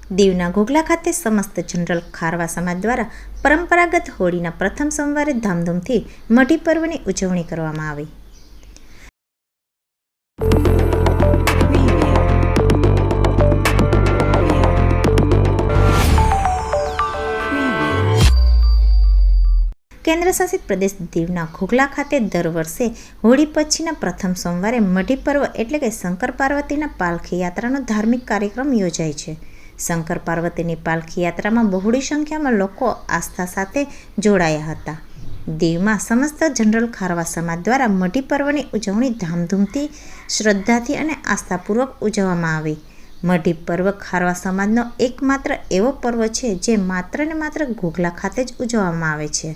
દીવના ઘોઘલા ખાતે સમસ્ત જનરલ ખારવા સમાજ દ્વારા પરંપરાગત હોળીના પ્રથમ સોમવારે ધામધૂમથી મઢી પર્વની ઉજવણી કરવામાં આવી. કેન્દ્રશાસિત પ્રદેશ દીવના ઘોઘલા ખાતે દર વર્ષે હોળી પછીના પ્રથમ સોમવારે મઢી પર્વ એટલે કે શંકર પાર્વતીના પાલખી યાત્રાનો ધાર્મિક કાર્યક્રમ યોજાય છે. શંકર પાર્વતીની પાલખી યાત્રામાં બહોળી સંખ્યામાં લોકો આસ્થા સાથે જોડાયા હતા. દીવમાં સમસ્ત જનરલ ખારવા સમાજ દ્વારા મઢી પર્વની ઉજવણી ધામધૂમથી, શ્રદ્ધાથી અને આસ્થાપૂર્વક ઉજવવામાં આવી. મઢી પર્વ ખારવા સમાજનો એકમાત્ર એવો પર્વ છે જે માત્ર ને માત્ર ઘોઘલા ખાતે જ ઉજવવામાં આવે છે.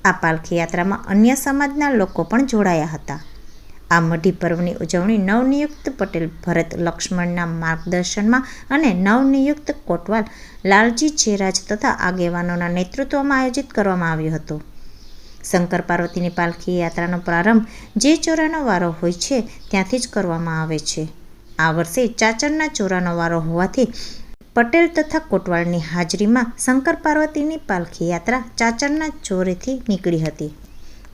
આ પાલખી યાત્રામાં અન્ય સમાજના લોકો પણ જોડાયા હતા. આ મઢી પર્વની ઉજવણી નવનિયુક્ત પટેલ ભરત લક્ષ્મણના માર્ગદર્શનમાં અને નવનિયુક્ત કોટવાલ લાલજી ચેરાજ તથા આગેવાનોના નેતૃત્વમાં આયોજિત કરવામાં આવ્યો હતો. શંકર પાર્વતીની પાલખી યાત્રાનો પ્રારંભ જે ચોરાનો વારો હોય છે ત્યાંથી જ કરવામાં આવે છે. આ વર્ષે ચાચરના ચોરાનો વારો હોવાથી પટેલ તથા કોટવાલની હાજરીમાં શંકર પાર્વતીની પાલખી યાત્રા ચાચરના ચોરેથી નીકળી હતી,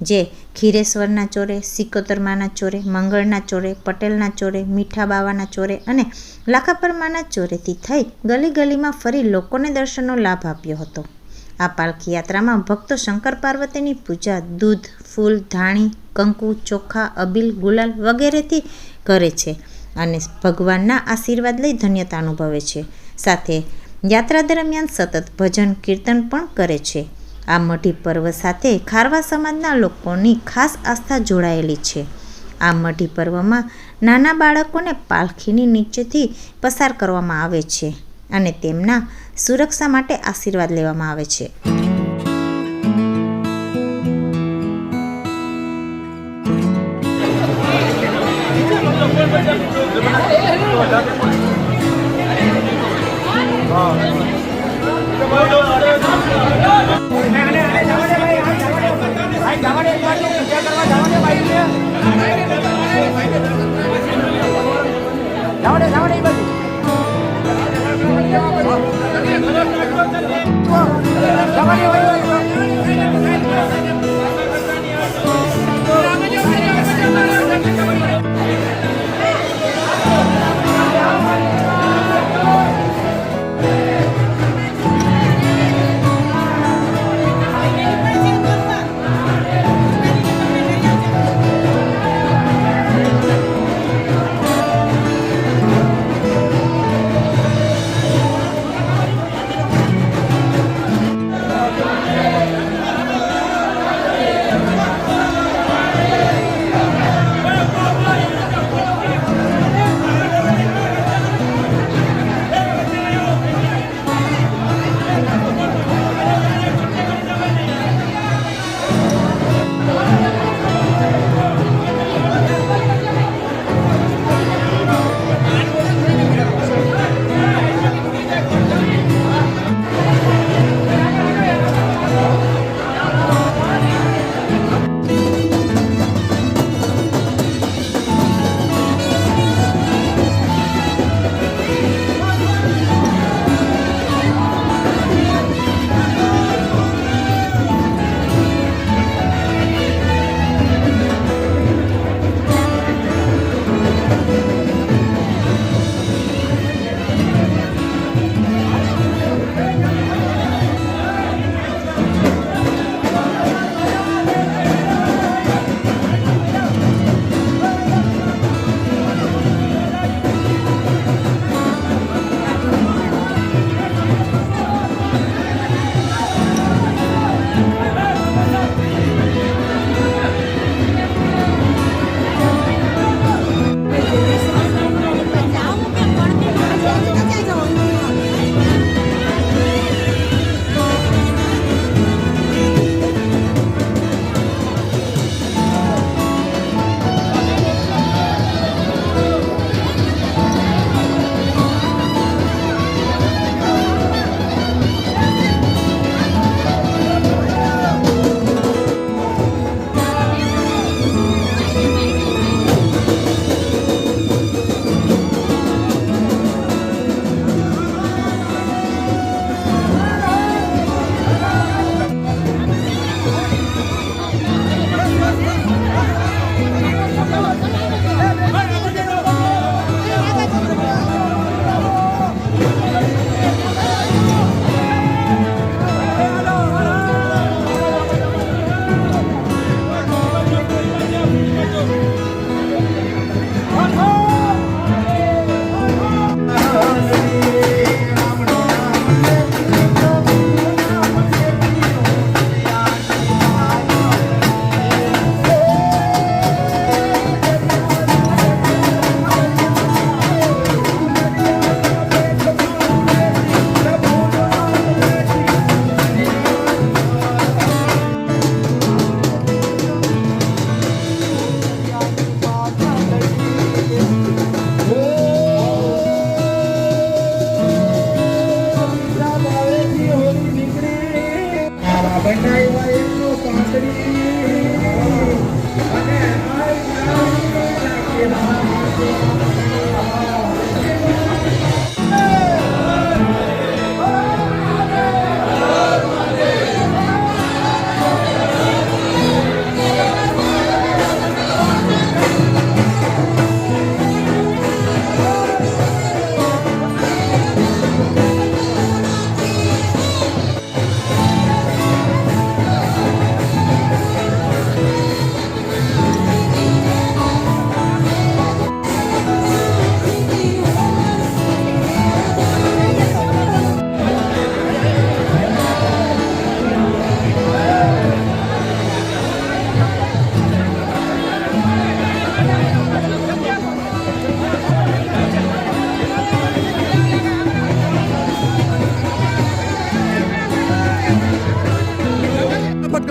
જે ખીરેશ્વરના ચોરે, સિકોતરમાના ચોરે, મંગળના ચોરે, પટેલના ચોરે, મીઠા બાવાના ચોરે અને લાખાપરમાના ચોરેથી થઈ ગલી ગલીમાં ફરી લોકોને દર્શનનો લાભ આપ્યો હતો. આ પાલખી યાત્રામાં ભક્તો શંકર પાર્વતીની પૂજા દૂધ, ફૂલ, ધાણી, કંકુ, ચોખા, અબીલ, ગુલાલ વગેરેથી કરે છે અને ભગવાનના આશીર્વાદ લઈ ધન્યતા અનુભવે છે. સાથે યાત્રા દરમિયાન સતત ભજન કીર્તન પણ કરે છે. આ મઢી પર્વ સાથે ખારવા સમાજના લોકોની ખાસ આસ્થા જોડાયેલી છે. આ મઢી પર્વમાં નાના બાળકોને પાલખીની નીચેથી પસાર કરવામાં આવે છે અને તેમના સુરક્ષા માટે આશીર્વાદ લેવામાં આવે છે.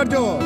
કરજો.